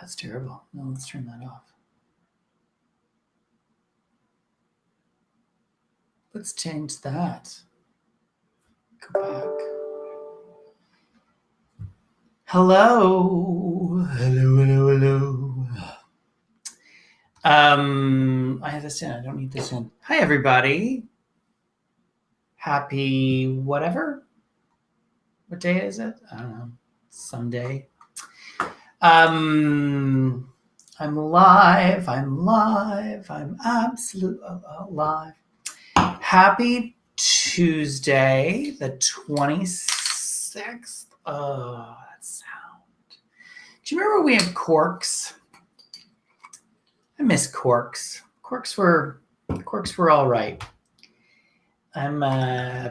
That's terrible. No, let's turn that off. Let's change that. Go back. Hello. I have this in. I don't need this in. Hi, everybody. Happy whatever. What day is it? I don't know. Someday. I'm live. I'm absolutely live. Happy Tuesday, the 26th. Oh, that sound. Do you remember we had corks? I miss corks. Corks were all right. I'm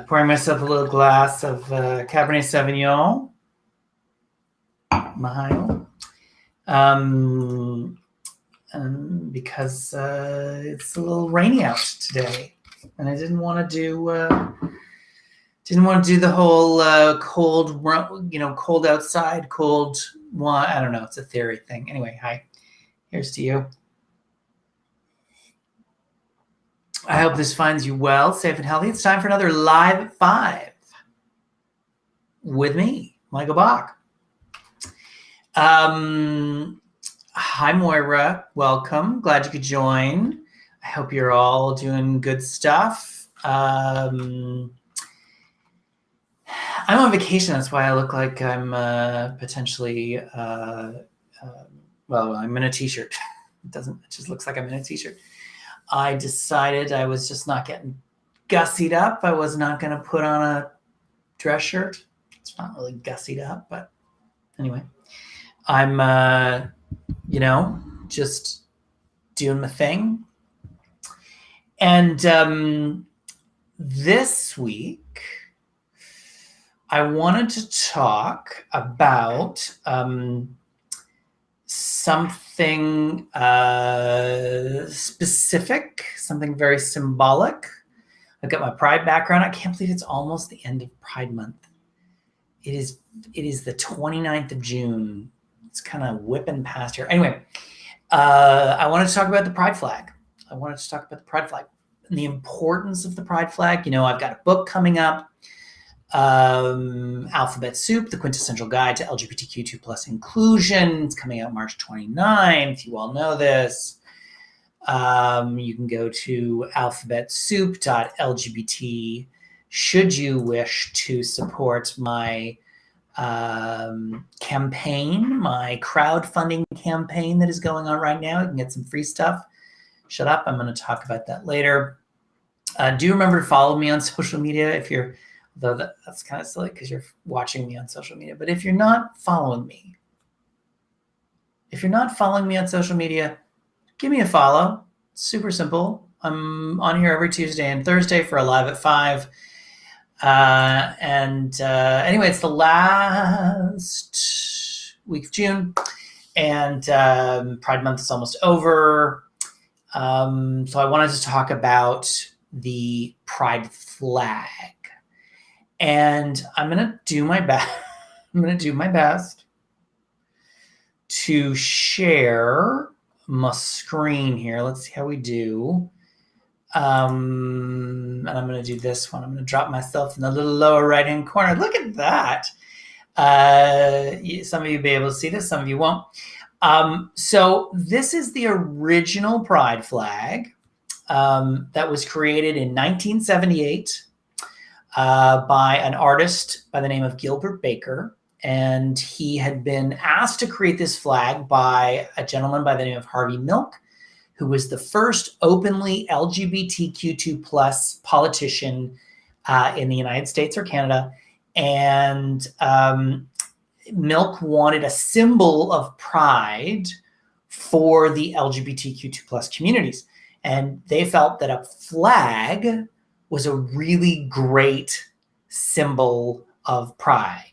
pouring myself a little glass of Cabernet Sauvignon. Mahalo. Because it's a little rainy out today, and I didn't want to do the whole cold outside, cold wine. I don't know. It's a theory thing. Anyway, hi. Here's to you. I hope this finds you well, safe and healthy. It's time for another Live at 5 with me, Michael Bach. Hi, Moira. Welcome. Glad you could join. I hope you're all doing good stuff. I'm on vacation. That's why I look like I'm potentially, I'm in a t-shirt. It just looks like I'm in a t-shirt. I decided I was just not getting gussied up. I was not going to put on a dress shirt. It's not really gussied up, but anyway, I'm, just doing my thing. And this week, I wanted to talk about something specific, something very symbolic. I've got my Pride background. I can't believe it's almost the end of Pride Month. It is the 29th of June. It's kind of whipping past here. Anyway, I wanted to talk about the Pride flag. And the importance of the Pride flag. I've got a book coming up, Alphabet Soup, The Quintessential Guide to LGBTQ2+ Inclusion. It's coming out March 29th. You all know this. You can go to alphabetsoup.lgbt should you wish to support my campaign, my crowdfunding campaign that is going on right now. You can get some free stuff. Shut up. I'm going to talk about that later. Do remember to follow me on social media if you're, though that's kind of silly because you're watching me on social media. But if you're not following me on social media, give me a follow. It's super simple. I'm on here every Tuesday and Thursday for a Live at 5. Anyway, it's the last week of June, and Pride Month is almost over. So I wanted to talk about the Pride flag, and I'm gonna do my best. To share my screen here. Let's see how we do. And I'm going to do this one. I'm going to drop myself in the little lower right-hand corner. Look at that. Some of you will be able to see this. Some of you won't. So this is the original Pride flag that was created in 1978 by an artist by the name of Gilbert Baker. And he had been asked to create this flag by a gentleman by the name of Harvey Milk, who was the first openly LGBTQ2+ politician in the United States or Canada. And Milk wanted a symbol of pride for the LGBTQ2+ communities. And they felt that a flag was a really great symbol of pride.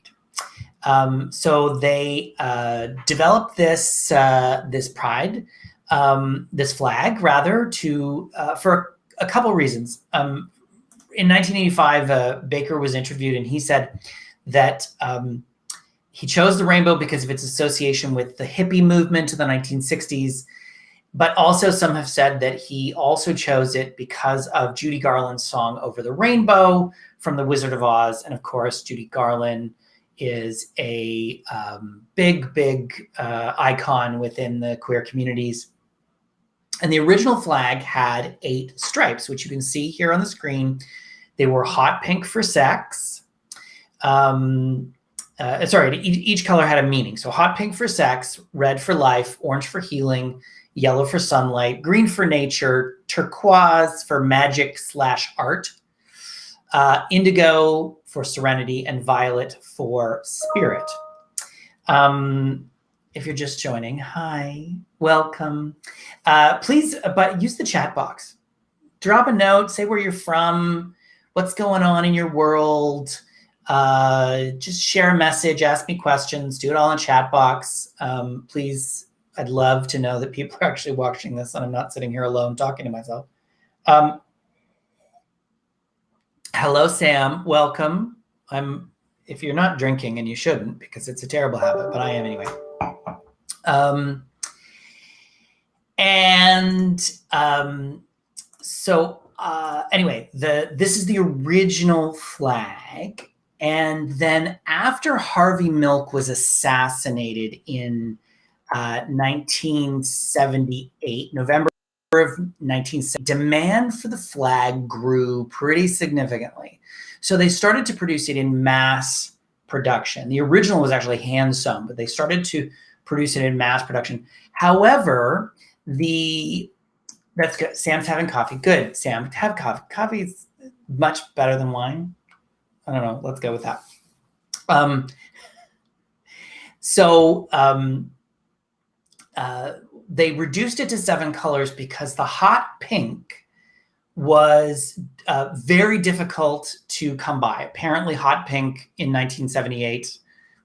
So they developed this pride, this flag rather, for a couple reasons. In 1985, Baker was interviewed, and he said that He chose the rainbow because of its association with the hippie movement of the 1960s, but also some have said that he also chose it because of Judy Garland's song Over the Rainbow from The Wizard of Oz. And of course, Judy Garland is a big icon within the queer communities. And the original flag had 8 stripes, which you can see here on the screen. They were hot pink for sex. Each color had a meaning. So hot pink for sex, red for life, orange for healing, yellow for sunlight, green for nature, turquoise for magic/art, indigo for serenity, and violet for spirit. If you're just joining, hi, welcome. Please, but use the chat box. Drop a note, say where you're from, what's going on in your world. Just share a message, ask me questions, do it all in chat box. Please, I'd love to know that people are actually watching this and I'm not sitting here alone talking to myself. Hello, Sam, welcome. If you're not drinking, and you shouldn't because it's a terrible habit, but I am anyway. Anyway, this is the original flag. And then after Harvey Milk was assassinated in 1978, November of 1970, demand for the flag grew pretty significantly. So they started to produce it in mass production. The original was actually hand sewn, but they started to produce it in mass production. However, that's good. Sam's having coffee. Good, Sam, have coffee. Coffee is much better than wine. I don't know. Let's go with that. They reduced it to 7 colors because the hot pink was very difficult to come by. Apparently hot pink in 1978,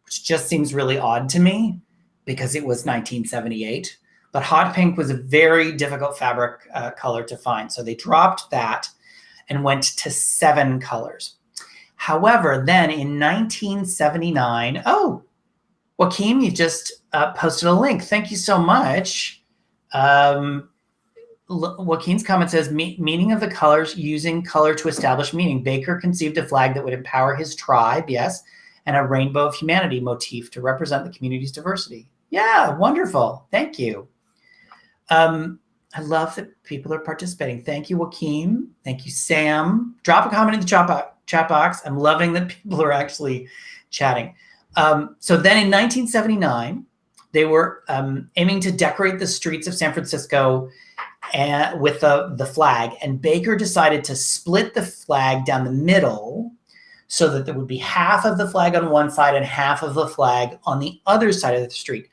which just seems really odd to me because it was 1978, but hot pink was a very difficult fabric color to find. So they dropped that and went to 7 colors. However, then in 1979, Joaquin, you just posted a link. Thank you so much. Joaquin's comment says, meaning of the colors, using color to establish meaning. Baker conceived a flag that would empower his tribe, yes, and a rainbow of humanity motif to represent the community's diversity. Yeah, wonderful. Thank you. I love that people are participating. Thank you, Joaquin. Thank you, Sam. Drop a comment in the chat box. I'm loving that people are actually chatting. So then in 1979, they were aiming to decorate the streets of San Francisco with the flag. And Baker decided to split the flag down the middle so that there would be half of the flag on one side and half of the flag on the other side of the street.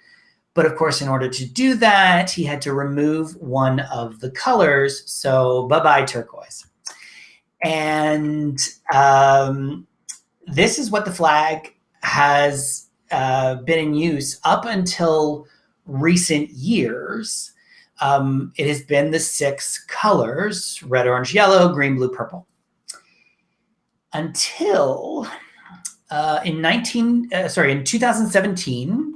But of course, in order to do that, he had to remove one of the colors. So bye-bye turquoise. And this is what the flag has been in use up until recent years. It has been the 6 colors: red, orange, yellow, green, blue, purple. Until in 2017,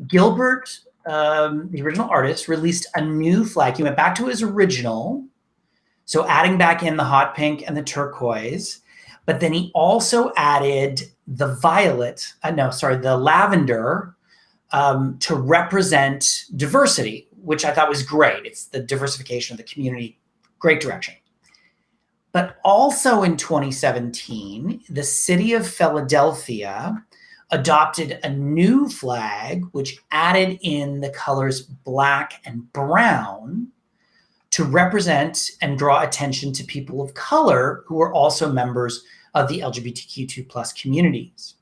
Gilbert, the original artist, released a new flag. He went back to his original, so adding back in the hot pink and the turquoise, but then he also added the the lavender to represent diversity, which I thought was great. It's the diversification of the community, great direction. But also in 2017, the city of Philadelphia adopted a new flag, which added in the colors black and brown to represent and draw attention to people of color who are also members of the LGBTQ2+ communities.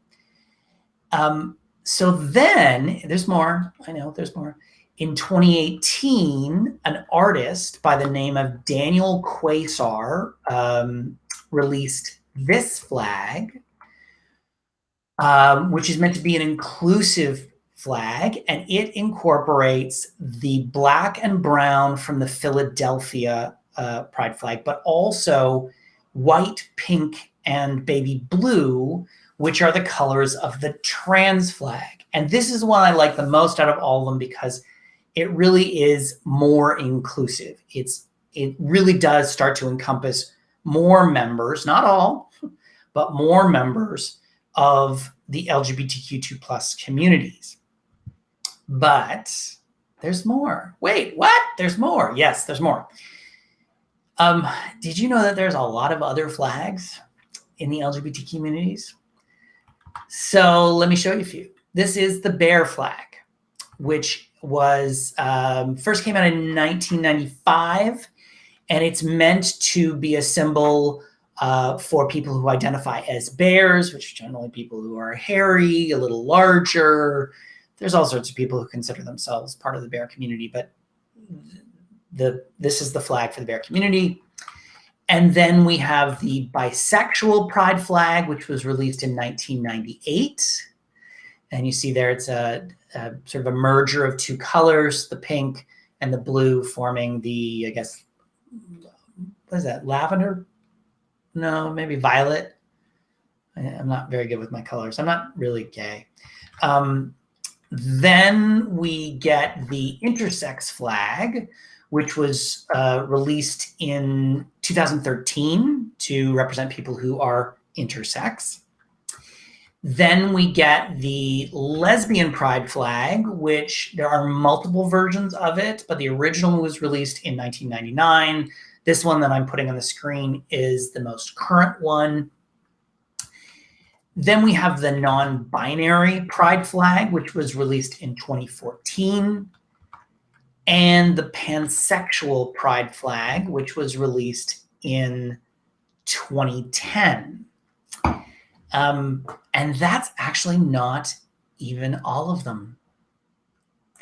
So then, there's more. I know there's more. In 2018, an artist by the name of Daniel Quasar released this flag, which is meant to be an inclusive flag, and it incorporates the black and brown from the Philadelphia pride flag, but also white, pink, and baby blue, which are the colors of the trans flag. And this is one I like the most out of all of them because it really is more inclusive. It really does start to encompass more members, not all, but more members of the LGBTQ2 plus communities. But there's more. Wait, what? There's more. Yes, there's more. Did you know that there's a lot of other flags in the LGBT communities? So let me show you a few. This is the bear flag, which was first came out in 1995, and it's meant to be a symbol for people who identify as bears, which are generally people who are hairy, a little larger. There's all sorts of people who consider themselves part of the bear community, but this is the flag for the bear community. And then we have the bisexual pride flag, which was released in 1998. And you see there it's a sort of a merger of two colors, the pink and the blue, forming the, I guess, what is that, lavender? No, maybe violet. I'm not very good with my colors. I'm not really gay. Then we get the intersex flag, which was released in 2013 to represent people who are intersex. Then we get the lesbian pride flag, which there are multiple versions of it, but the original was released in 1999. This one that I'm putting on the screen is the most current one. Then we have the non-binary pride flag, which was released in 2014. And the pansexual pride flag, which was released in 2010. And that's actually not even all of them.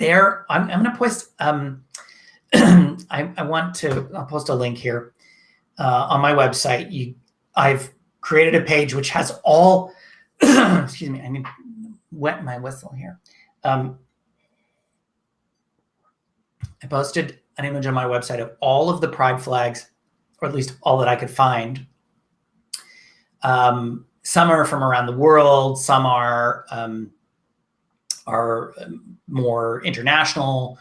I'm going to post, I'll post a link here on my website. I've created a page which has all, excuse me, I need to wet my whistle here. I posted an image on my website of all of the pride flags, or at least all that I could find. Some are from around the world. Some are more international.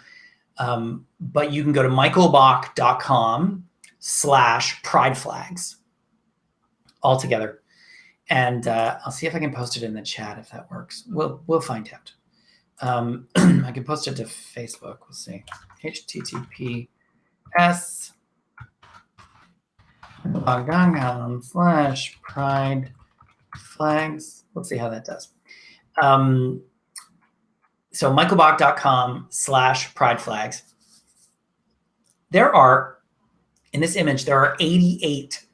But you can go to michaelbach.com/pride flags all together. And I'll see if I can post it in the chat if that works. We'll find out. I can post it to Facebook. We'll see. https:/pride flags. Let's see how that does. So michaelbach.com/pride flags. There are, in this image, there are 88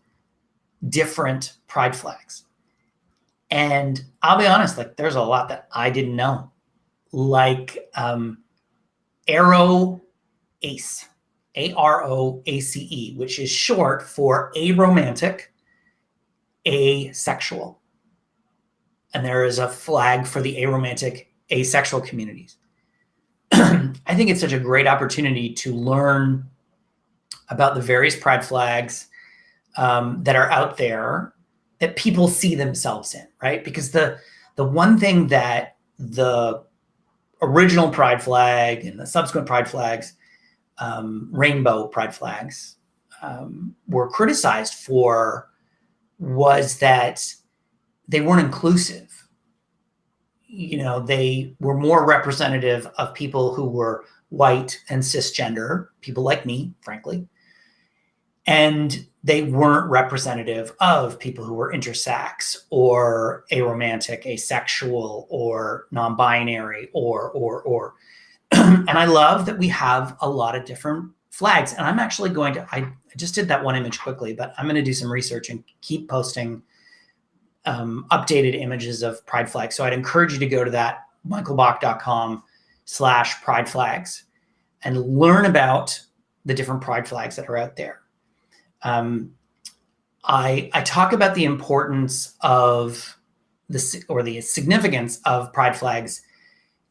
different pride flags. And I'll be honest, like there's a lot that I didn't know. Like Aro Ace, AROACE, which is short for aromantic, asexual. And there is a flag for the aromantic, asexual communities. I think it's such a great opportunity to learn about the various pride flags that are out there that people see themselves in, right? Because the one thing that the original pride flag and the subsequent pride flags, rainbow pride flags, were criticized for was that they weren't inclusive. You know, they were more representative of people who were white and cisgender, people like me, frankly. And they weren't representative of people who were intersex or aromantic, asexual, or non-binary, or. And I love that we have a lot of different flags. And I'm actually going to, I just did that one image quickly, but I'm going to do some research and keep posting updated images of pride flags. So I'd encourage you to go to that, michaelbach.com/pride flags, and learn about the different pride flags that are out there. I talk about the importance of the significance of pride flags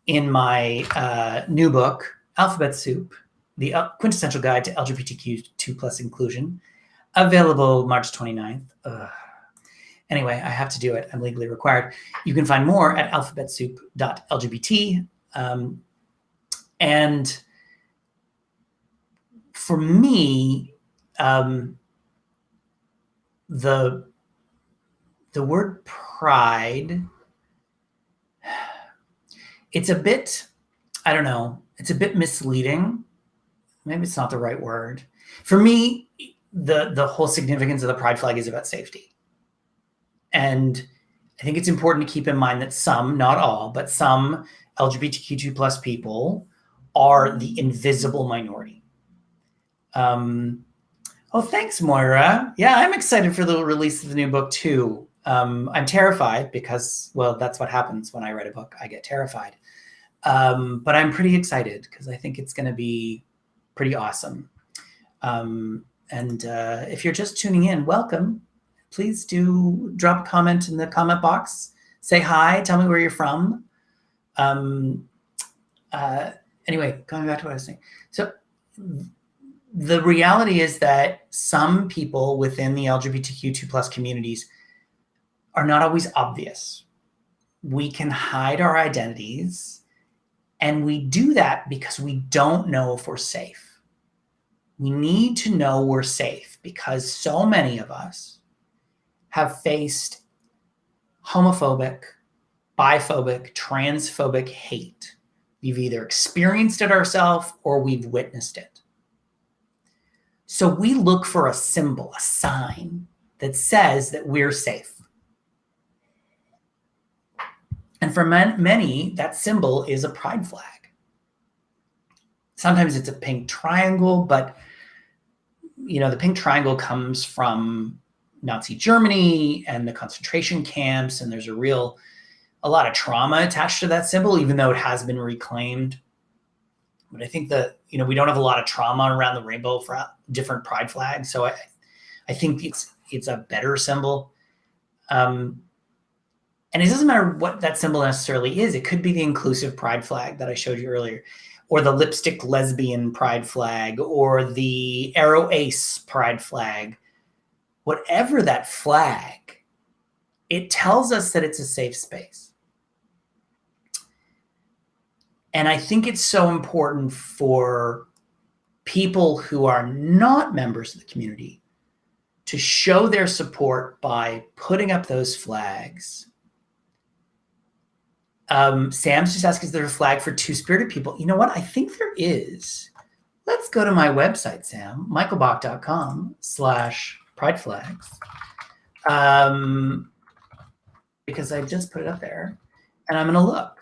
in my new book, Alphabet Soup, the quintessential guide to LGBTQ2+ inclusion, available March 29th. Anyway, I have to do it. I'm legally required. You can find more at alphabetsoup.lgbt. And for me, the word pride, it's a bit, I don't know, it's a bit misleading. Maybe it's not the right word. For me, the whole significance of the pride flag is about safety. And I think it's important to keep in mind that some, not all, but some LGBTQ2 plus people are the invisible minority. Oh, thanks, Moira. Yeah, I'm excited for the release of the new book too. I'm terrified because, well, that's what happens when I write a book. I get terrified. But I'm pretty excited because I think it's going to be pretty awesome. And if you're just tuning in, welcome. Please do drop a comment in the comment box. Say hi. Tell me where you're from. Anyway, coming back to what I was saying. So the reality is that some people within the LGBTQ2 plus communities are not always obvious. We can hide our identities, and we do that because we don't know if we're safe. We need to know we're safe because so many of us have faced homophobic, biphobic, transphobic hate. We've either experienced it ourselves or we've witnessed it. So we look for a symbol, a sign that says that we're safe. And for many, that symbol is a pride flag. Sometimes it's a pink triangle, but the pink triangle comes from Nazi Germany and the concentration camps, and there's a lot of trauma attached to that symbol, even though it has been reclaimed. But I think that, we don't have a lot of trauma around the rainbow for different pride flags. So I think it's a better symbol. And it doesn't matter what that symbol necessarily is. It could be the inclusive pride flag that I showed you earlier, or the lipstick lesbian pride flag, or the arrow ace pride flag. Whatever that flag, it tells us that it's a safe space. And I think it's so important for people who are not members of the community to show their support by putting up those flags. Sam's just asked, is there a flag for two-spirited people? You know what? I think there is. Let's go to my website, Sam, michaelbach.com/pride flags. Because I just put it up there, and I'm going to look.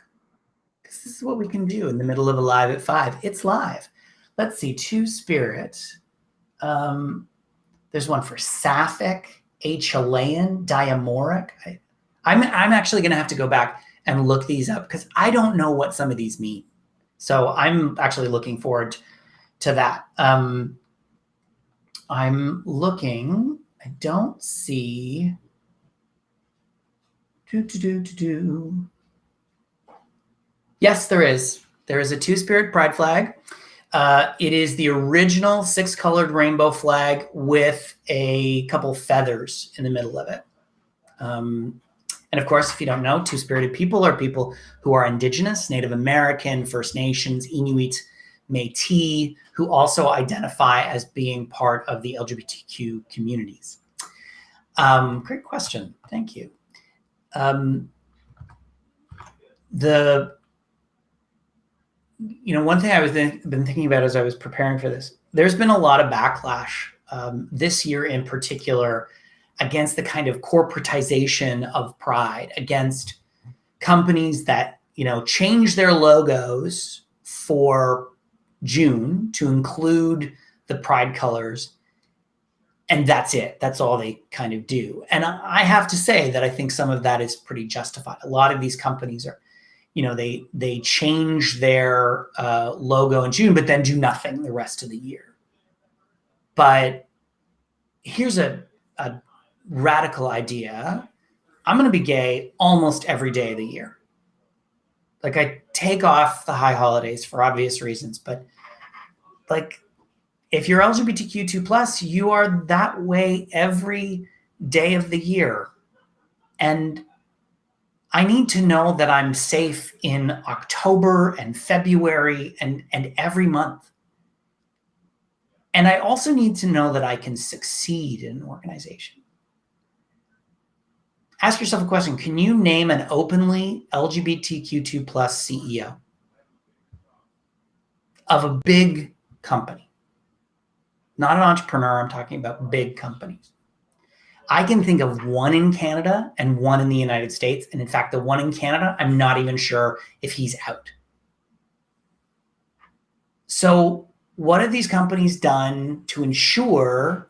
Because this is what we can do in the middle of a live at 5. It's live. Let's see, two-spirit. There's one for sapphic, Chilean, diamoric. I'm actually going to have to go back and look these up because I don't know what some of these mean. So I'm actually looking forward to that. I'm looking. I don't see. Yes, there is. There is a two-spirit pride flag. It is the original 6-colored rainbow flag with a couple feathers in the middle of it. And of course, if you don't know, two-spirited people are people who are indigenous, Native American, First Nations, Inuit, Métis, who also identify as being part of the LGBTQ communities. Great question. Thank you. One thing I was been thinking about as I was preparing for this, there's been a lot of backlash this year in particular against the kind of corporatization of pride, against companies that, change their logos for June to include the pride colors. And that's it. That's all they kind of do. And I have to say that I think some of that is pretty justified. A lot of these companies are, they change their logo in June, but then do nothing the rest of the year. But here's a radical idea. I'm going to be gay almost every day of the year. Like, I take off the high holidays for obvious reasons, but like, if you're LGBTQ2+, you are that way every day of the year. And I need to know that I'm safe in October and February and every month. And I also need to know that I can succeed in an organization. Ask yourself a question. Can you name an openly LGBTQ2+ CEO of a big company? Not an entrepreneur, I'm talking about big companies. I can think of one in Canada and one in the United States. And in fact, the one in Canada, I'm not even sure if he's out. So what have these companies done to ensure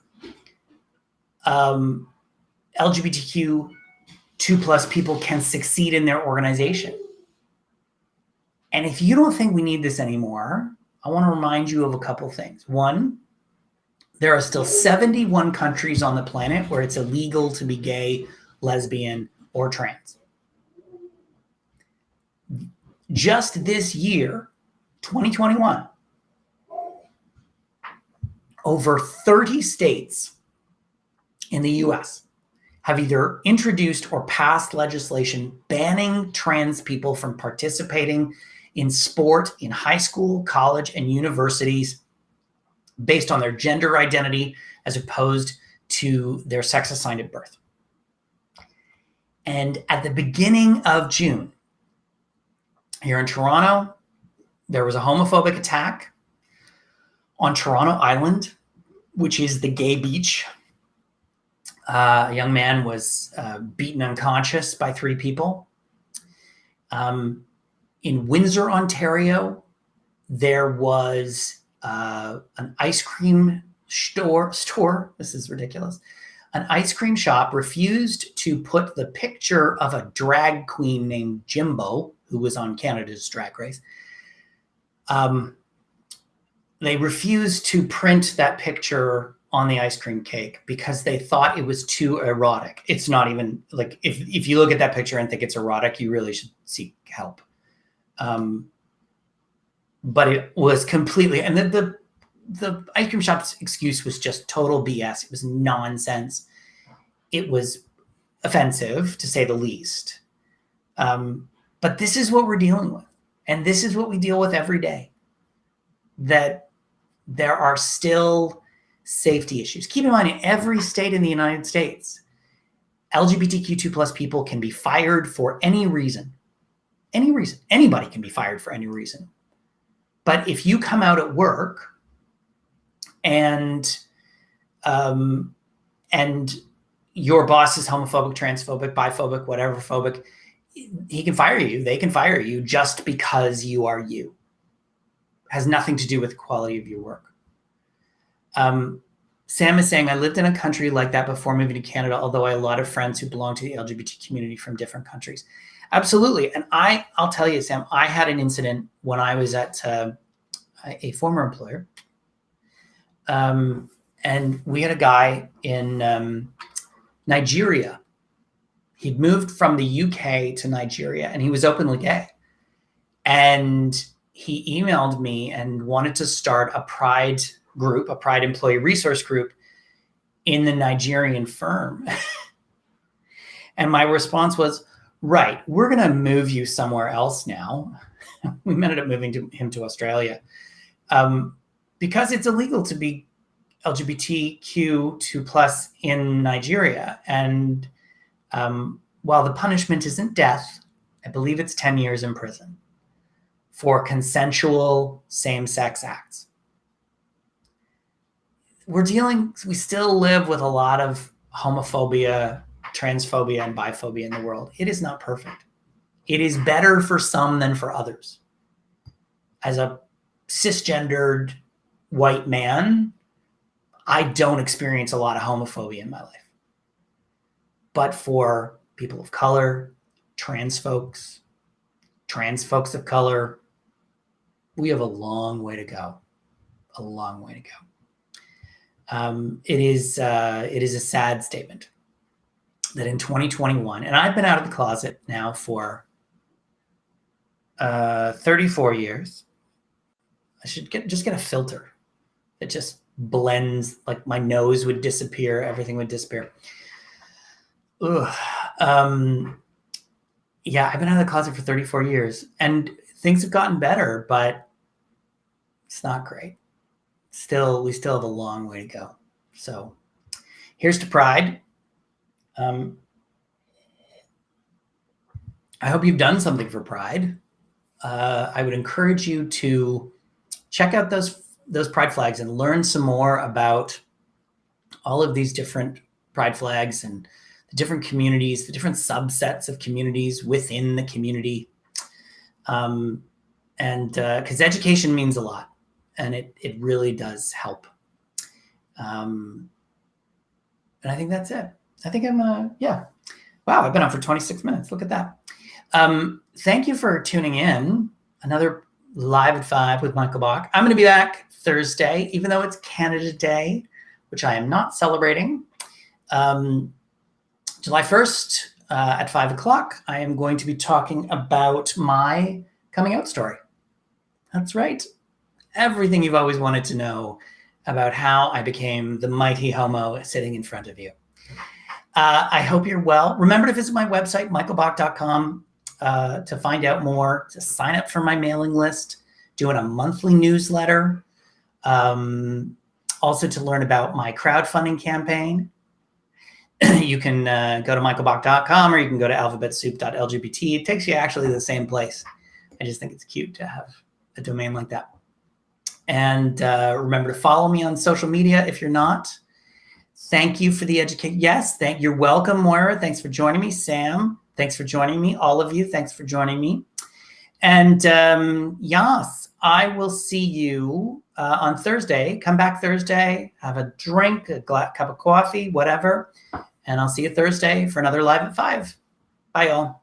LGBTQ2+ people can succeed in their organization? And if you don't think we need this anymore, I want to remind you of a couple things. One, there are still 71 countries on the planet where it's illegal to be gay, lesbian, or trans. Just this year, 2021, over 30 states in the US have either introduced or passed legislation banning trans people from participating in sport in high school, college, and universities based on their gender identity as opposed to their sex assigned at birth. And at the beginning of June, here in Toronto, there was a homophobic attack on Toronto Island, which is the gay beach. A young man was beaten unconscious by 3 people. In Windsor, Ontario, there was an ice cream store. This is ridiculous. An ice cream shop refused to put the picture of a drag queen named Jimbo, who was on Canada's Drag Race. They refused to print that picture on the ice cream cake because they thought it was too erotic. It's not even like, if you look at that picture and think it's erotic, you really should seek help. But it was completely, and the ice cream shop's excuse was just total BS. It was nonsense. It was offensive, to say the least. But this is what we're dealing with. And this is what we deal with every day. That there are still safety issues. Keep in mind, in every state in the United States, LGBTQ2+ people can be fired for any reason. Any reason. Anybody can be fired for any reason. But if you come out at work and your boss is homophobic, transphobic, biphobic, whatever phobic, he can fire you. They can fire you just because you are you. It has nothing to do with the quality of your work. Sam is saying, I lived in a country like that before moving to Canada, although I had a lot of friends who belong to the LGBT community from different countries. Absolutely. And I'll tell you, Sam, I had an incident when I was at a former employer. And we had a guy in Nigeria. He'd moved from the UK to Nigeria, and he was openly gay. And he emailed me and wanted to start a pride group, a pride employee resource group in the Nigerian firm. And my response was, right, we're going to move you somewhere else now. We ended up moving him to Australia because it's illegal to be LGBTQ2+ in Nigeria. And while the punishment isn't death, I believe it's 10 years in prison for consensual same-sex acts. We still live with a lot of homophobia, transphobia, and biphobia in the world. It is not perfect. It is better for some than for others. As a cisgendered white man, I don't experience a lot of homophobia in my life. But for people of color, trans folks of color, we have a long way to go. A long way to go. It is a sad statement that in 2021, and I've been out of the closet now for 34 years. I should just get a filter that just blends, like my nose would disappear, everything would disappear. Ugh. Yeah, I've been out of the closet for 34 years and things have gotten better, but it's not great. We still have a long way to go. So here's to pride. I hope you've done something for pride. I would encourage you to check out those pride flags and learn some more about all of these different pride flags and the different communities, the different subsets of communities within the community. And because education means a lot, and it really does help. And I think that's it. I think I'm yeah. Wow, I've been on for 26 minutes. Look at that. Thank you for tuning in. Another Live at 5 with Michael Bach. I'm going to be back Thursday, even though it's Canada Day, which I am not celebrating. July 1st at 5 o'clock, I am going to be talking about my coming out story. That's right. Everything you've always wanted to know about how I became the mighty homo sitting in front of you. I hope you're well. Remember to visit my website, michaelbach.com, to find out more, to sign up for my mailing list, doing a monthly newsletter, also to learn about my crowdfunding campaign. You can go to michaelbach.com or you can go to alphabetsoup.lgbt. It takes you actually to the same place. I just think it's cute to have a domain like that. And remember to follow me on social media if you're not. Thank you for the education. Yes, you're welcome, Moira. Thanks for joining me. Sam, thanks for joining me. All of you, thanks for joining me. And yes, I will see you on Thursday. Come back Thursday, have a drink, a cup of coffee, whatever. And I'll see you Thursday for another Live at 5. Bye, y'all.